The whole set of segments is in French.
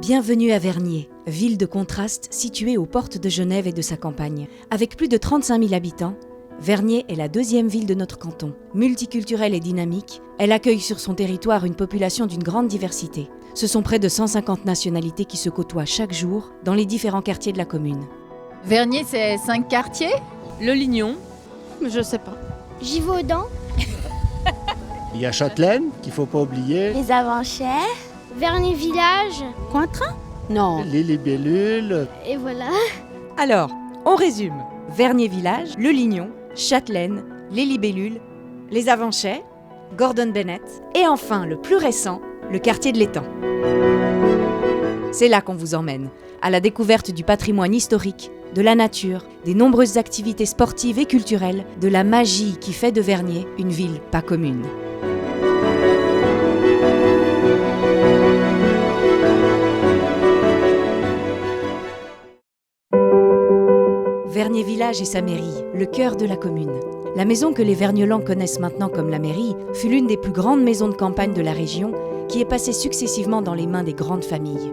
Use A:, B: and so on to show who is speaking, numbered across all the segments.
A: Bienvenue à Vernier, ville de contraste située aux portes de Genève et de sa campagne. Avec plus de 35 000 habitants, Vernier est la deuxième ville de notre canton. Multiculturelle et dynamique, elle accueille sur son territoire une population d'une grande diversité. Ce sont près de 150 nationalités qui se côtoient chaque jour dans les différents quartiers de la commune.
B: Vernier, c'est 5 quartiers.
C: Le Lignon.
D: Je sais pas.
E: Givaudan.
F: Il y a Châtelaine, qu'il ne faut pas oublier.
E: Les Avanchais. Vernier Village.
D: Cointrin ? Non.
F: Les libellules.
E: Et voilà.
A: Alors, on résume. Vernier Village, Le Lignon, Châtelaine, les Libellules, les Avanchais, Gordon Bennett et enfin, le plus récent, le quartier de l'Étang. C'est là qu'on vous emmène, à la découverte du patrimoine historique, de la nature, des nombreuses activités sportives et culturelles, de la magie qui fait de Vernier une ville pas commune. Vernier Village et sa mairie, le cœur de la commune. La maison que les Vergnolans connaissent maintenant comme la mairie fut l'une des plus grandes maisons de campagne de la région qui est passée successivement dans les mains des grandes familles.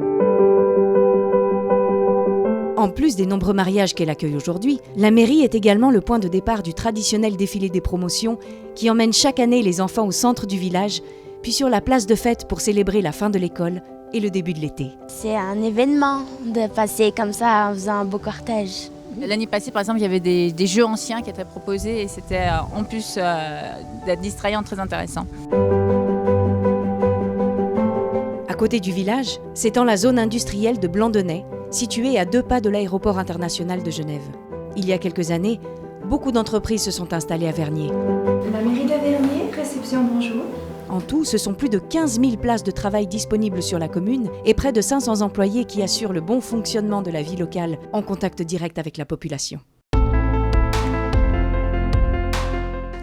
A: En plus des nombreux mariages qu'elle accueille aujourd'hui, la mairie est également le point de départ du traditionnel défilé des promotions qui emmène chaque année les enfants au centre du village, puis sur la place de fête pour célébrer la fin de l'école et le début de l'été.
E: C'est un événement de passer comme ça en faisant un beau cortège.
B: L'année passée, par exemple, il y avait des jeux anciens qui étaient proposés et c'était en plus d'être distrayant, très intéressant.
A: À côté du village, s'étend la zone industrielle de Blandonnay, située à 2 pas de l'aéroport international de Genève. Il y a quelques années, beaucoup d'entreprises se sont installées à Vernier.
G: La mairie de Vernier, réception bonjour.
A: En tout, ce sont plus de 15 000 places de travail disponibles sur la commune et près de 500 employés qui assurent le bon fonctionnement de la vie locale en contact direct avec la population.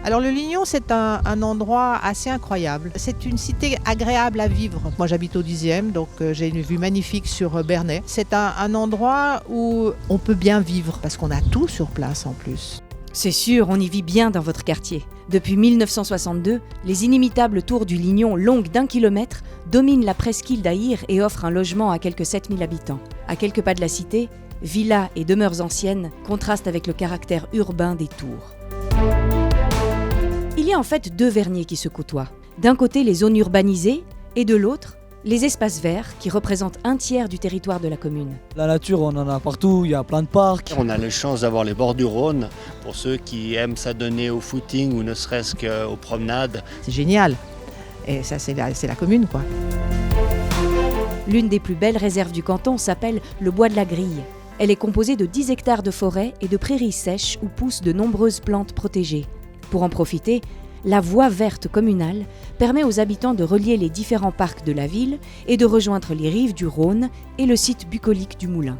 H: Alors le Lignon, c'est un endroit assez incroyable. C'est une cité agréable à vivre. Moi j'habite au 10e, donc j'ai une vue magnifique sur Bernay. C'est un endroit où on peut bien vivre parce qu'on a tout sur place en plus.
A: C'est sûr, on y vit bien dans votre quartier. Depuis 1962, les inimitables tours du Lignon, longues d'1 kilomètre, dominent la presqu'île d'Aïr et offrent un logement à quelques 7000 habitants. À quelques pas de la cité, villas et demeures anciennes contrastent avec le caractère urbain des tours. Il y a en fait 2 Verniers qui se côtoient. D'un côté, les zones urbanisées et de l'autre, les espaces verts qui représentent 1/3 du territoire de la commune.
C: La nature, on en a partout, il y a plein de parcs.
F: On a la chance d'avoir les bords du Rhône pour ceux qui aiment s'adonner au footing ou ne serait-ce qu'aux promenades.
H: C'est génial. Et ça, c'est la commune, quoi.
A: L'une des plus belles réserves du canton s'appelle le Bois de la Grille. Elle est composée de 10 hectares de forêt et de prairies sèches où poussent de nombreuses plantes protégées. Pour en profiter, la voie verte communale permet aux habitants de relier les différents parcs de la ville et de rejoindre les rives du Rhône et le site bucolique du Moulin.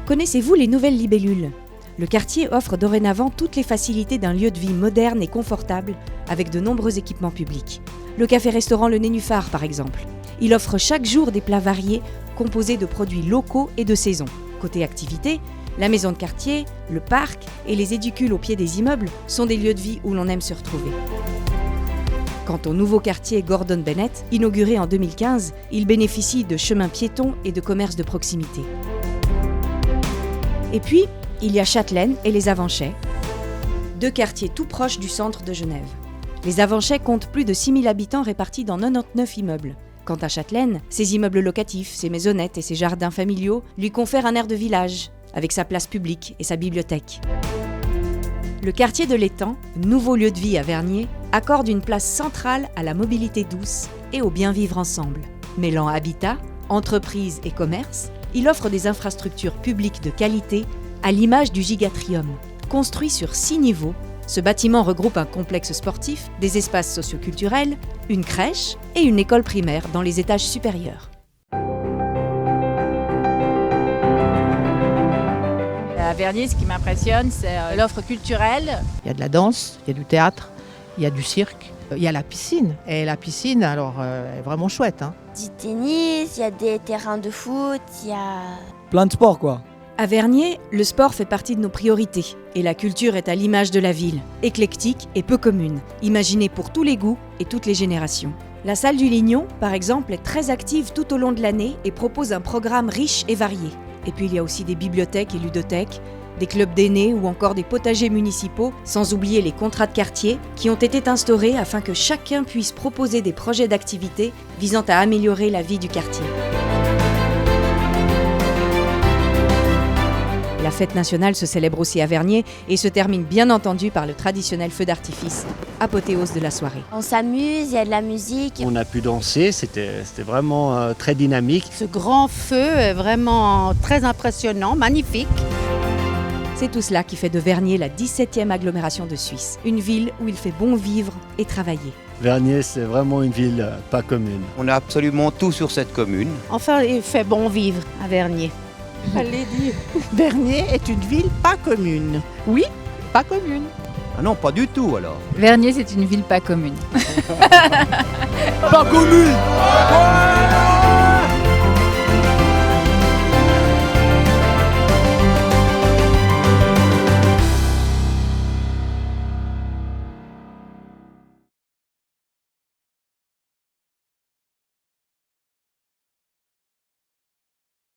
A: Connaissez-vous les nouvelles libellules ? Le quartier offre dorénavant toutes les facilités d'un lieu de vie moderne et confortable avec de nombreux équipements publics. Le café-restaurant Le Nénuphar, par exemple. Il offre chaque jour des plats variés composés de produits locaux et de saison. Côté activité, la maison de quartier, le parc et les édicules au pied des immeubles sont des lieux de vie où l'on aime se retrouver. Quant au nouveau quartier Gordon Bennett, inauguré en 2015, il bénéficie de chemins piétons et de commerces de proximité. Et puis, il y a Châtelaine et les Avanchais, 2 quartiers tout proches du centre de Genève. Les Avanchais comptent plus de 6000 habitants répartis dans 99 immeubles. Quant à Châtelaine, ses immeubles locatifs, ses maisonnettes et ses jardins familiaux lui confèrent un air de village, avec sa place publique et sa bibliothèque. Le quartier de l'Étang, nouveau lieu de vie à Vernier, accorde une place centrale à la mobilité douce et au bien vivre ensemble. Mêlant habitat, entreprise et commerce, il offre des infrastructures publiques de qualité à l'image du Gigatrium. Construit sur 6 niveaux, ce bâtiment regroupe un complexe sportif, des espaces socioculturels, une crèche et une école primaire dans les étages supérieurs.
B: À Vernier, ce qui m'impressionne, c'est l'offre culturelle.
H: Il y a de la danse, il y a du théâtre, il y a du cirque, il y a la piscine. Et la piscine, alors, est vraiment chouette, hein.
E: Du tennis, il y a des terrains de foot, il y a...
C: Plein de sports, quoi.
A: À Vernier, le sport fait partie de nos priorités et la culture est à l'image de la ville, éclectique et peu commune, imaginée pour tous les goûts et toutes les générations. La salle du Lignon, par exemple, est très active tout au long de l'année et propose un programme riche et varié. Et puis il y a aussi des bibliothèques et ludothèques, des clubs d'aînés ou encore des potagers municipaux, sans oublier les contrats de quartier qui ont été instaurés afin que chacun puisse proposer des projets d'activité visant à améliorer la vie du quartier. La fête nationale se célèbre aussi à Vernier et se termine bien entendu par le traditionnel feu d'artifice, apothéose de la soirée.
E: On s'amuse, il y a de la musique.
F: On a pu danser, c'était vraiment très dynamique.
D: Ce grand feu est vraiment très impressionnant, magnifique.
A: C'est tout cela qui fait de Vernier la 17e agglomération de Suisse, une ville où il fait bon vivre et travailler.
F: Vernier, c'est vraiment une ville pas commune.
I: On a absolument tout sur cette commune.
D: Enfin, il fait bon vivre à Vernier.
H: Allez dire, Vernier est une ville pas commune. Oui, pas commune.
I: Ah non, pas du tout alors.
B: Vernier, c'est une ville pas commune.
C: Pas commune.